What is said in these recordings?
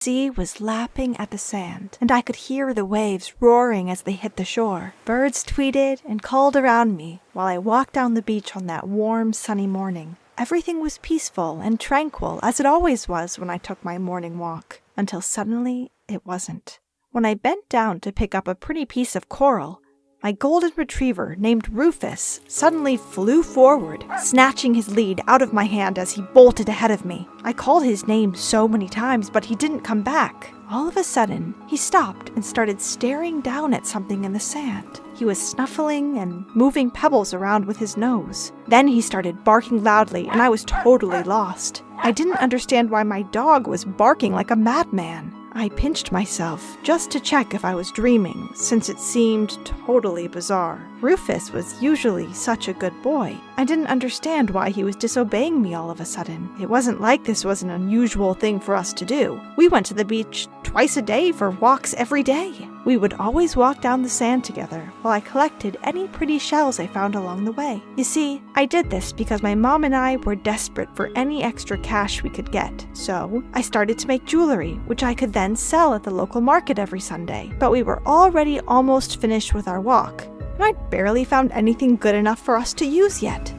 sea was lapping at the sand, and I could hear the waves roaring as they hit the shore. Birds tweeted and called around me while I walked down the beach on that warm, sunny morning. Everything was peaceful and tranquil, as it always was when I took my morning walk, until suddenly it wasn't. When I bent down to pick up a pretty piece of coral, my golden retriever, named Rufus, suddenly flew forward, snatching his lead out of my hand as he bolted ahead of me. I called his name so many times, but he didn't come back. All of a sudden, he stopped and started staring down at something in the sand. He was snuffling and moving pebbles around with his nose. Then he started barking loudly, and I was totally lost. I didn't understand why my dog was barking like a madman. I pinched myself just to check if I was dreaming, since it seemed totally bizarre. Rufus was usually such a good boy. I didn't understand why he was disobeying me all of a sudden. It wasn't like this was an unusual thing for us to do. We went to the beach twice a day for walks every day. We would always walk down the sand together while I collected any pretty shells I found along the way. You see, I did this because my mom and I were desperate for any extra cash we could get. So I started to make jewelry, which I could then sell at the local market every Sunday. But we were already almost finished with our walk, and I'd barely found anything good enough for us to use yet.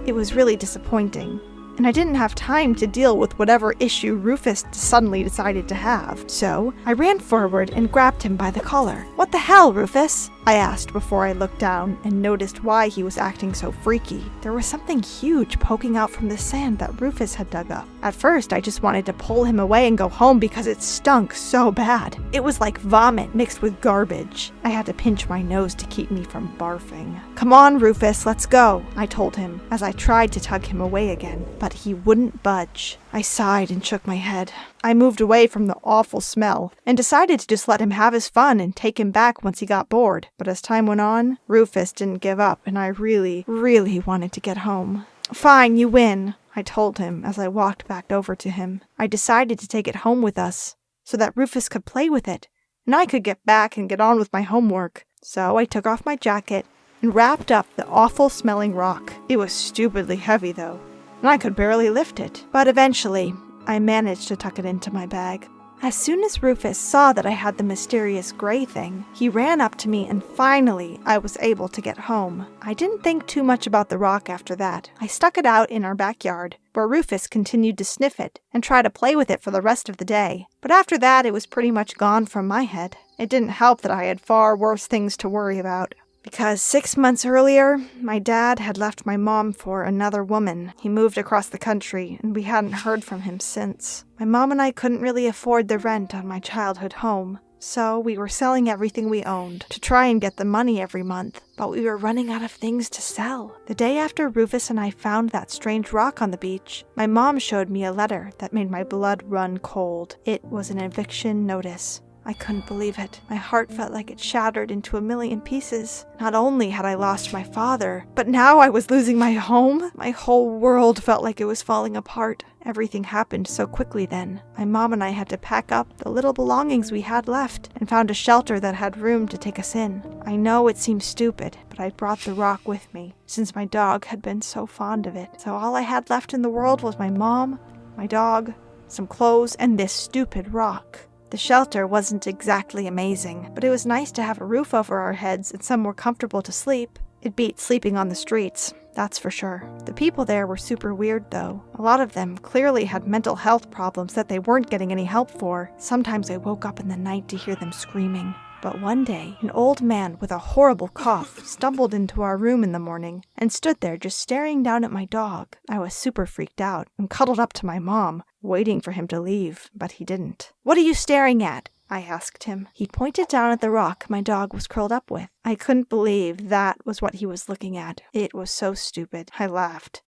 It was really disappointing, and I didn't have time to deal with whatever issue Rufus suddenly decided to have. So I ran forward and grabbed him by the collar. "What the hell, Rufus?" I asked before I looked down and noticed why he was acting so freaky. There was something huge poking out from the sand that Rufus had dug up. At first, I just wanted to pull him away and go home because it stunk so bad. It was like vomit mixed with garbage. I had to pinch my nose to keep me from barfing. "Come on, Rufus, let's go," I told him as I tried to tug him away again, but he wouldn't budge. I sighed and shook my head. I moved away from the awful smell and decided to just let him have his fun and take him back once he got bored. But as time went on, Rufus didn't give up, and I really wanted to get home. "Fine, you win," I told him as I walked back over to him. I decided to take it home with us so that Rufus could play with it, and I could get back and get on with my homework. So I took off my jacket and wrapped up the awful-smelling rock. It was stupidly heavy, though, and I could barely lift it. But eventually, I managed to tuck it into my bag. As soon as Rufus saw that I had the mysterious gray thing, he ran up to me, and finally I was able to get home. I didn't think too much about the rock after that. I stuck it out in our backyard, where Rufus continued to sniff it and try to play with it for the rest of the day. But after that, it was pretty much gone from my head. It didn't help that I had far worse things to worry about. Because 6 months earlier, my dad had left my mom for another woman. He moved across the country, and we hadn't heard from him since. My mom and I couldn't really afford the rent on my childhood home, so we were selling everything we owned to try and get the money every month, but we were running out of things to sell. The day after Rufus and I found that strange rock on the beach, my mom showed me a letter that made my blood run cold. It was an eviction notice. I couldn't believe it. My heart felt like it shattered into a million pieces. Not only had I lost my father, but now I was losing my home. My whole world felt like it was falling apart. Everything happened so quickly then. My mom and I had to pack up the little belongings we had left and found a shelter that had room to take us in. I know it seems stupid, but I brought the rock with me since my dog had been so fond of it. So all I had left in the world was my mom, my dog, some clothes, and this stupid rock. The shelter wasn't exactly amazing, but it was nice to have a roof over our heads and somewhere comfortable to sleep. It beat sleeping on the streets, that's for sure. The people there were super weird, though. A lot of them clearly had mental health problems that they weren't getting any help for. Sometimes I woke up in the night to hear them screaming. But one day, an old man with a horrible cough stumbled into our room in the morning and stood there just staring down at my dog. I was super freaked out and cuddled up to my mom, waiting for him to leave, but he didn't. "What are you staring at?" I asked him. He pointed down at the rock my dog was curled up with. I couldn't believe that was what he was looking at. It was so stupid. I laughed.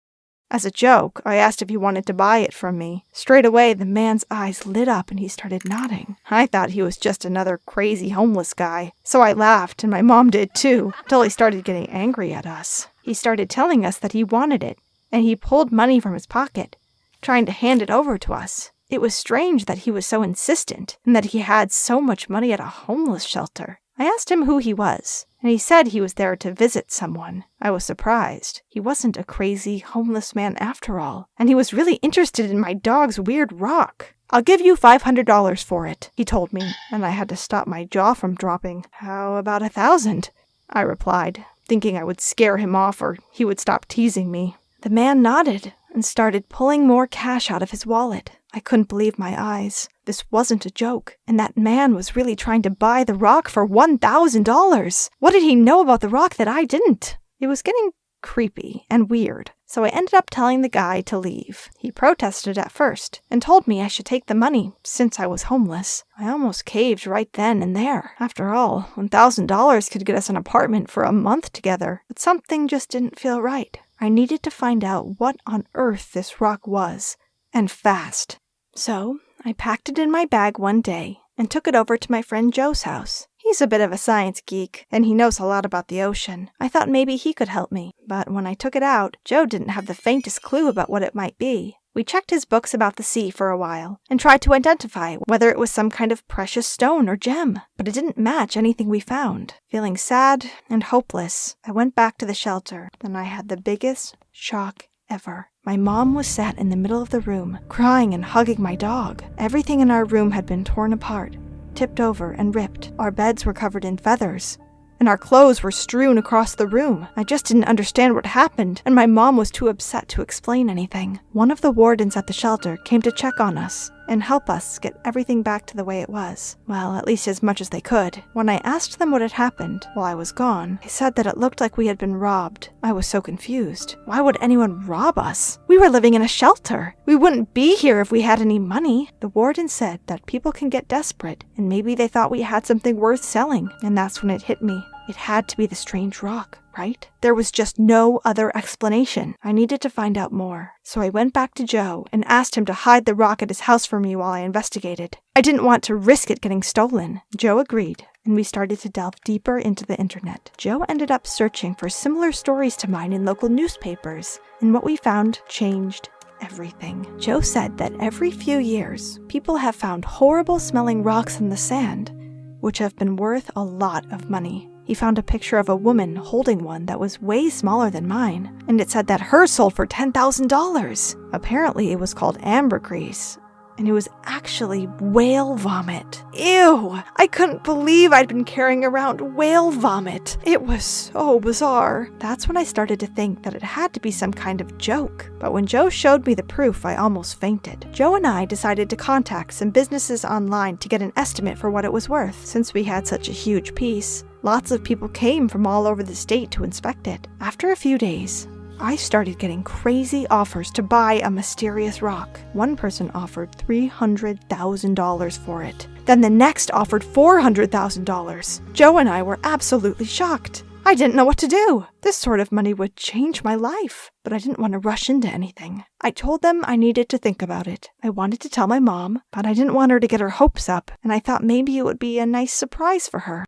As a joke, I asked if he wanted to buy it from me. Straight away, the man's eyes lit up and he started nodding. I thought he was just another crazy homeless guy. So I laughed, and my mom did too, until he started getting angry at us. He started telling us that he wanted it, and he pulled money from his pocket, trying to hand it over to us. It was strange that he was so insistent, and that he had so much money at a homeless shelter. I asked him who he was, and he said he was there to visit someone. I was surprised. He wasn't a crazy, homeless man after all, and he was really interested in my dog's weird rock. "I'll give you $500 for it," he told me, and I had to stop my jaw from dropping. "How about 1,000?" I replied, thinking I would scare him off or he would stop teasing me. The man nodded and started pulling more cash out of his wallet. I couldn't believe my eyes. This wasn't a joke, and that man was really trying to buy the rock for $1,000. What did he know about the rock that I didn't? It was getting creepy and weird, so I ended up telling the guy to leave. He protested at first and told me I should take the money since I was homeless. I almost caved right then and there. After all, $1,000 could get us an apartment for a month together, but something just didn't feel right. I needed to find out what on earth this rock was, and fast. So I packed it in my bag one day and took it over to my friend Joe's house. He's a bit of a science geek, and he knows a lot about the ocean. I thought maybe he could help me, but when I took it out, Joe didn't have the faintest clue about what it might be. We checked his books about the sea for a while, and tried to identify whether it was some kind of precious stone or gem, but it didn't match anything we found. Feeling sad and hopeless, I went back to the shelter, and I had the biggest shock ever. My mom was sat in the middle of the room, crying and hugging my dog. Everything in our room had been torn apart, tipped over and ripped. Our beds were covered in feathers, and our clothes were strewn across the room. I just didn't understand what happened, and my mom was too upset to explain anything. One of the wardens at the shelter came to check on us and help us get everything back to the way it was. Well, at least as much as they could. When I asked them what had happened while I was gone, they said that it looked like we had been robbed. I was so confused. Why would anyone rob us? We were living in a shelter. We wouldn't be here if we had any money. The warden said that people can get desperate, and maybe they thought we had something worth selling, and that's when it hit me. It had to be the strange rock, right? There was just no other explanation. I needed to find out more. So I went back to Joe and asked him to hide the rock at his house for me while I investigated. I didn't want to risk it getting stolen. Joe agreed, and we started to delve deeper into the internet. Joe ended up searching for similar stories to mine in local newspapers, and what we found changed everything. Joe said that every few years, people have found horrible-smelling rocks in the sand, which have been worth a lot of money. He found a picture of a woman holding one that was way smaller than mine, and it said that hers sold for $10,000. Apparently it was called ambergris, and it was actually whale vomit. Ew! I couldn't believe I'd been carrying around whale vomit. It was so bizarre. That's when I started to think that it had to be some kind of joke. But when Joe showed me the proof, I almost fainted. Joe and I decided to contact some businesses online to get an estimate for what it was worth. Since we had such a huge piece, lots of people came from all over the state to inspect it. After a few days, I started getting crazy offers to buy a mysterious rock. One person offered $300,000 for it. Then the next offered $400,000. Joe and I were absolutely shocked. I didn't know what to do. This sort of money would change my life, but I didn't want to rush into anything. I told them I needed to think about it. I wanted to tell my mom, but I didn't want her to get her hopes up, and I thought maybe it would be a nice surprise for her.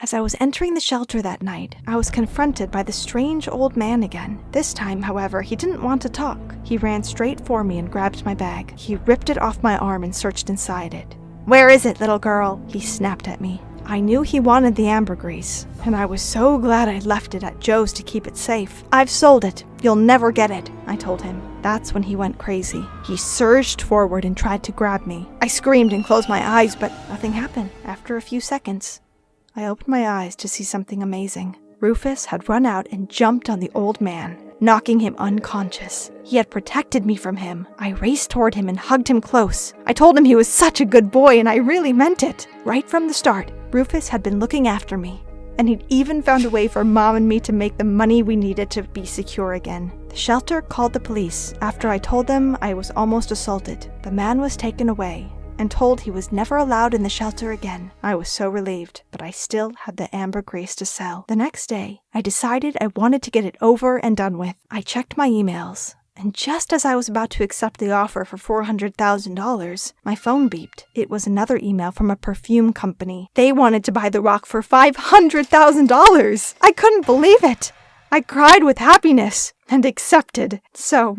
As I was entering the shelter that night, I was confronted by the strange old man again. This time, however, he didn't want to talk. He ran straight for me and grabbed my bag. He ripped it off my arm and searched inside it. "Where is it, little girl?" he snapped at me. I knew he wanted the ambergris, and I was so glad I left it at Joe's to keep it safe. "I've sold it. You'll never get it," I told him. That's when he went crazy. He surged forward and tried to grab me. I screamed and closed my eyes, but nothing happened. After a few seconds, I opened my eyes to see something amazing. Rufus had run out and jumped on the old man, knocking him unconscious. He had protected me from him. I raced toward him and hugged him close. I told him he was such a good boy, and I really meant it. Right from the start, Rufus had been looking after me, and he'd even found a way for Mom and me to make the money we needed to be secure again. The shelter called the police after I told them I was almost assaulted. The man was taken away and told he was never allowed in the shelter again. I was so relieved, but I still had the ambergris to sell. The next day, I decided I wanted to get it over and done with. I checked my emails, and just as I was about to accept the offer for $400,000, my phone beeped. It was another email from a perfume company. They wanted to buy the rock for $500,000! I couldn't believe it! I cried with happiness and accepted. So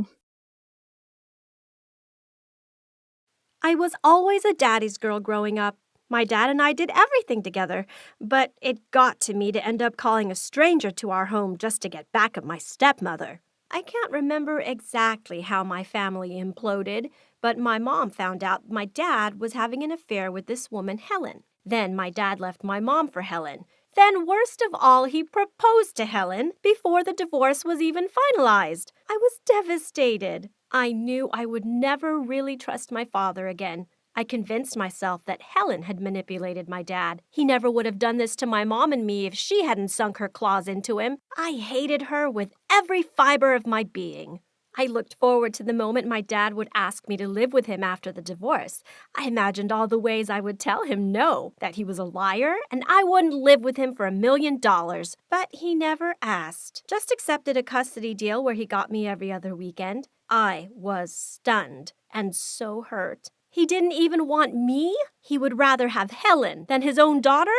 I was always a daddy's girl growing up. My dad and I did everything together, but it got to me to end up calling a stranger to our home just to get back at my stepmother. I can't remember exactly how my family imploded, But my mom found out my dad was having an affair with this woman, Helen. Then my dad left my mom for Helen. Then, worst of all, he proposed to Helen before the divorce was even finalized. I was devastated. I knew I would never really trust my father again. I convinced myself that Helen had manipulated my dad. He never would have done this to my mom and me if she hadn't sunk her claws into him. I hated her with every fiber of my being. I looked forward to the moment my dad would ask me to live with him after the divorce. I imagined all the ways I would tell him no, that he was a liar, and I wouldn't live with him for $1 million. But he never asked. Just accepted a custody deal where he got me every other weekend. I was stunned and so hurt. He didn't even want me? He would rather have Helen than his own daughter?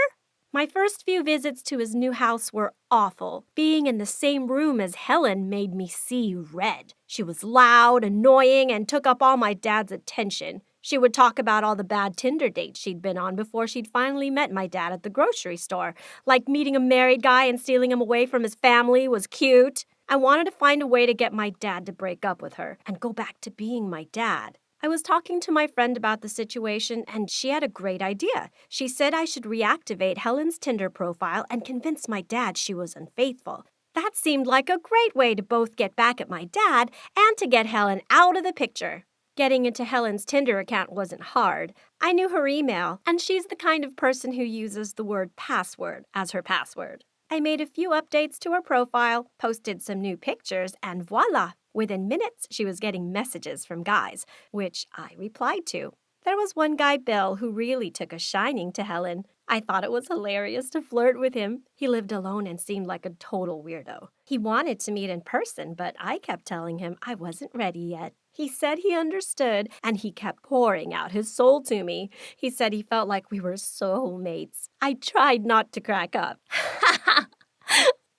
My first few visits to his new house were awful. Being in the same room as Helen made me see red. She was loud, annoying, and took up all my dad's attention. She would talk about all the bad Tinder dates she'd been on before she'd finally met my dad at the grocery store. Like meeting a married guy and stealing him away from his family was cute. I wanted to find a way to get my dad to break up with her and go back to being my dad. I was talking to my friend about the situation, and she had a great idea. She said I should reactivate Helen's Tinder profile and convince my dad she was unfaithful. That seemed like a great way to both get back at my dad and to get Helen out of the picture. Getting into Helen's Tinder account wasn't hard. I knew her email, and she's the kind of person who uses the word password as her password. I made a few updates to her profile, posted some new pictures, and voila! Within minutes, she was getting messages from guys, which I replied to. There was one guy, Bill, who really took a shining to Helen. I thought it was hilarious to flirt with him. He lived alone and seemed like a total weirdo. He wanted to meet in person, but I kept telling him I wasn't ready yet. He said he understood, and he kept pouring out his soul to me. He said he felt like we were soulmates. I tried not to crack up.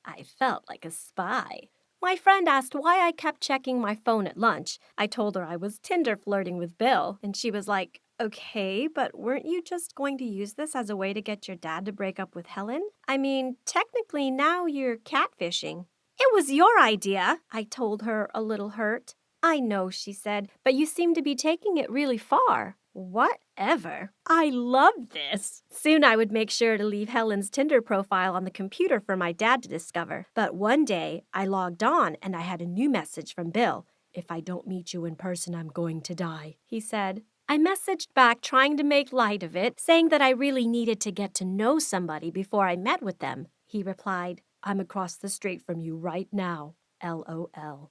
I felt like a spy. My friend asked why I kept checking my phone at lunch. I told her I was Tinder flirting with Bill, and she was like, okay, but weren't you just going to use this as a way to get your dad to break up with Helen? I mean, technically now you're catfishing. It was your idea, I told her, a little hurt. I know, she said, but you seem to be taking it really far. Whatever. I loved this. Soon I would make sure to leave Helen's Tinder profile on the computer for my dad to discover. But one day, I logged on and I had a new message from Bill. If I don't meet you in person, I'm going to die, he said. I messaged back trying to make light of it, saying that I really needed to get to know somebody before I met with them. He replied, I'm across the street from you right now. LOL.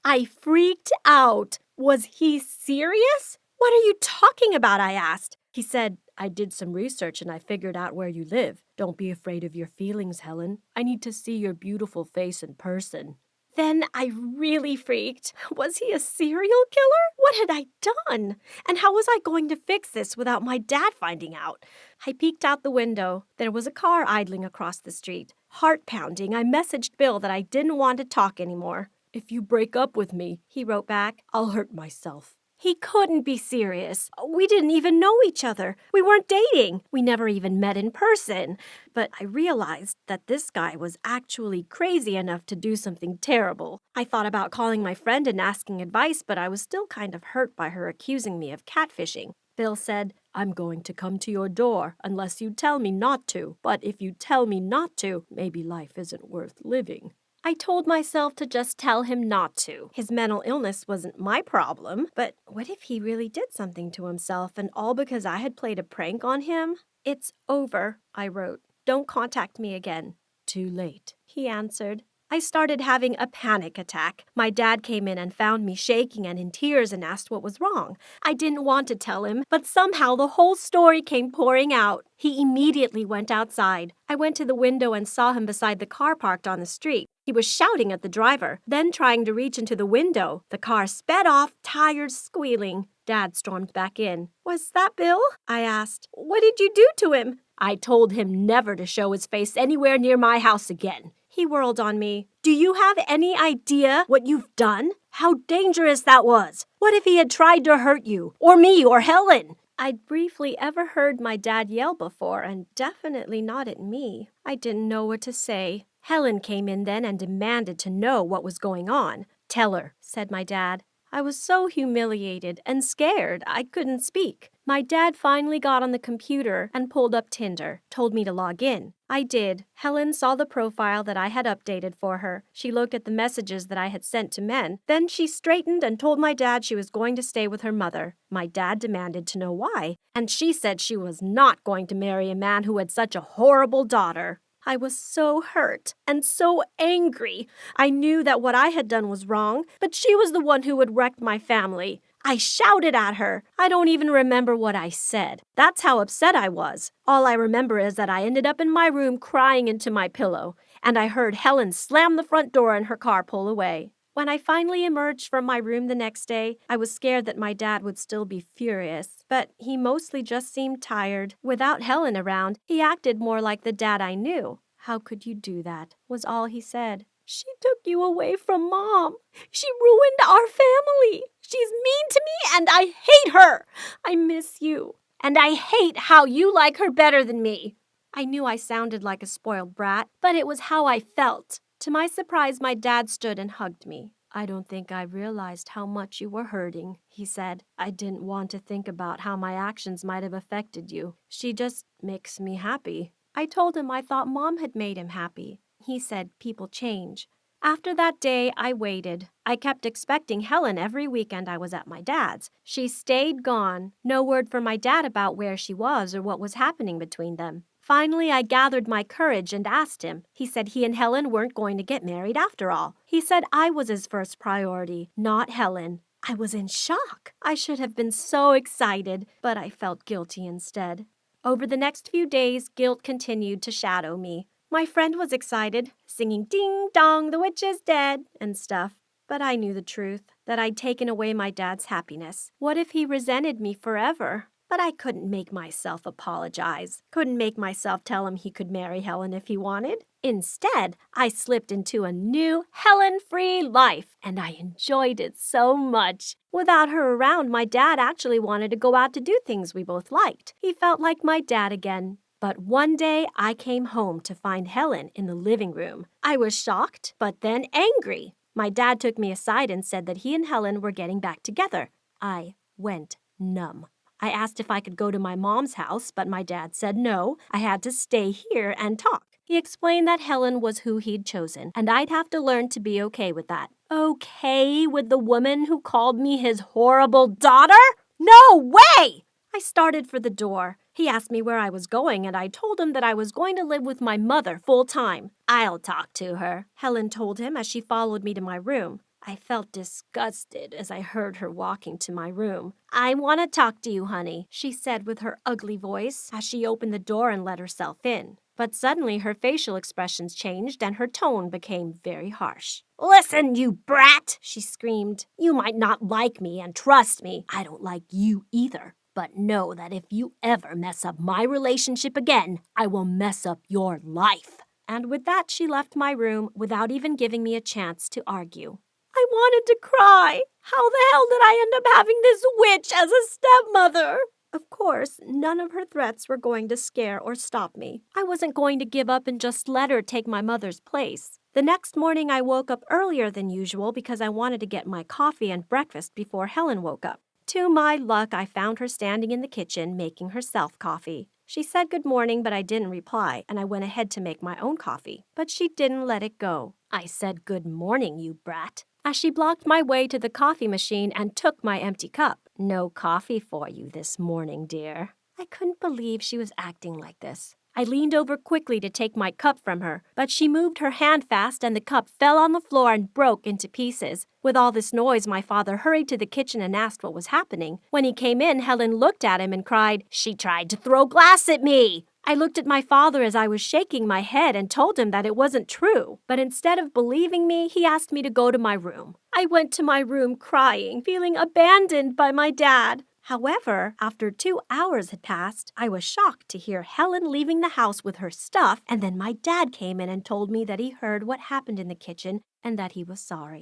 I freaked out. Was he serious? What are you talking about? I asked. He said, I did some research and I figured out where you live. Don't be afraid of your feelings, Helen. I need to see your beautiful face in person. Then I really freaked. Was he a serial killer? What had I done? And how was I going to fix this without my dad finding out? I peeked out the window. There was a car idling across the street. Heart pounding, I messaged Bill that I didn't want to talk anymore. If you break up with me, he wrote back, I'll hurt myself. He couldn't be serious. We didn't even know each other. We weren't dating. We never even met in person. But I realized that this guy was actually crazy enough to do something terrible. I thought about calling my friend and asking advice, but I was still kind of hurt by her accusing me of catfishing. Bill said, I'm going to come to your door unless you tell me not to. But if you tell me not to, maybe life isn't worth living. I told myself to just tell him not to. His mental illness wasn't my problem, but what if he really did something to himself and all because I had played a prank on him? It's over, I wrote. Don't contact me again. Too late, he answered. I started having a panic attack. My dad came in and found me shaking and in tears and asked what was wrong. I didn't want to tell him, but somehow the whole story came pouring out. He immediately went outside. I went to the window and saw him beside the car parked on the street. He was shouting at the driver, then trying to reach into the window. The car sped off, tires squealing. Dad stormed back in. Was that Bill? I asked. What did you do to him? I told him never to show his face anywhere near my house again. He whirled on me. Do you have any idea what you've done? How dangerous that was. What if he had tried to hurt you, or me, or Helen? I'd briefly ever heard my dad yell before, and definitely not at me. I didn't know what to say. Helen came in then and demanded to know what was going on. Tell her, said my dad. I was so humiliated and scared I couldn't speak. My dad finally got on the computer and pulled up Tinder, told me to log in. I did. Helen saw the profile that I had updated for her. She looked at the messages that I had sent to men. Then she straightened and told my dad she was going to stay with her mother. My dad demanded to know why, and she said she was not going to marry a man who had such a horrible daughter. I was so hurt and so angry. I knew that what I had done was wrong, but she was the one who had wrecked my family. I shouted at her. I don't even remember what I said. That's how upset I was. All I remember is that I ended up in my room crying into my pillow, and I heard Helen slam the front door and her car pull away. When I finally emerged from my room the next day, I was scared that my dad would still be furious, but he mostly just seemed tired. Without Helen around, he acted more like the dad I knew. "How could you do that?" was all he said. "She took you away from Mom. She ruined our family. She's mean to me and I hate her. I miss you. And I hate how you like her better than me." I knew I sounded like a spoiled brat, but it was how I felt. To my surprise, my dad stood and hugged me. "I don't think I realized how much you were hurting," he said. "I didn't want to think about how my actions might have affected you. She just makes me happy." I told him I thought Mom had made him happy. He said people change. After that day, I waited. I kept expecting Helen every weekend I was at my dad's. She stayed gone. No word from my dad about where she was or what was happening between them. Finally, I gathered my courage and asked him. He said he and Helen weren't going to get married after all. He said I was his first priority, not Helen. I was in shock. I should have been so excited, but I felt guilty instead. Over the next few days, guilt continued to shadow me. My friend was excited, singing "Ding dong, the witch is dead" and stuff. But I knew the truth, that I'd taken away my dad's happiness. What if he resented me forever? But I couldn't make myself apologize. Couldn't make myself tell him he could marry Helen if he wanted. Instead, I slipped into a new Helen-free life, and I enjoyed it so much. Without her around, my dad actually wanted to go out to do things we both liked. He felt like my dad again. But one day, I came home to find Helen in the living room. I was shocked, but then angry. My dad took me aside and said that he and Helen were getting back together. I went numb. I asked if I could go to my mom's house, but my dad said no, I had to stay here and talk. He explained that Helen was who he'd chosen, and I'd have to learn to be okay with that. Okay with the woman who called me his horrible daughter? No way! I started for the door. He asked me where I was going, and I told him that I was going to live with my mother full time. "I'll talk to her," Helen told him as she followed me to my room. I felt disgusted as I heard her walking to my room. "I want to talk to you, honey," she said with her ugly voice as she opened the door and let herself in. But suddenly her facial expressions changed and her tone became very harsh. "Listen, you brat," she screamed. "You might not like me and trust me. I don't like you either. But know that if you ever mess up my relationship again, I will mess up your life." And with that, she left my room without even giving me a chance to argue. I wanted to cry. How the hell did I end up having this witch as a stepmother? Of course, none of her threats were going to scare or stop me. I wasn't going to give up and just let her take my mother's place. The next morning, I woke up earlier than usual because I wanted to get my coffee and breakfast before Helen woke up. To my luck, I found her standing in the kitchen making herself coffee. She said good morning, but I didn't reply, and I went ahead to make my own coffee. But she didn't let it go. I said, "Good morning, you brat," as she blocked my way to the coffee machine and took my empty cup. "No coffee for you this morning, dear." I couldn't believe she was acting like this. I leaned over quickly to take my cup from her, but she moved her hand fast and the cup fell on the floor and broke into pieces. With all this noise, my father hurried to the kitchen and asked what was happening. When he came in, Helen looked at him and cried, "She tried to throw glass at me!" I looked at my father as I was shaking my head and told him that it wasn't true. But instead of believing me, he asked me to go to my room. I went to my room crying, feeling abandoned by my dad. However, after 2 hours had passed, I was shocked to hear Helen leaving the house with her stuff, and then my dad came in and told me that he heard what happened in the kitchen and that he was sorry.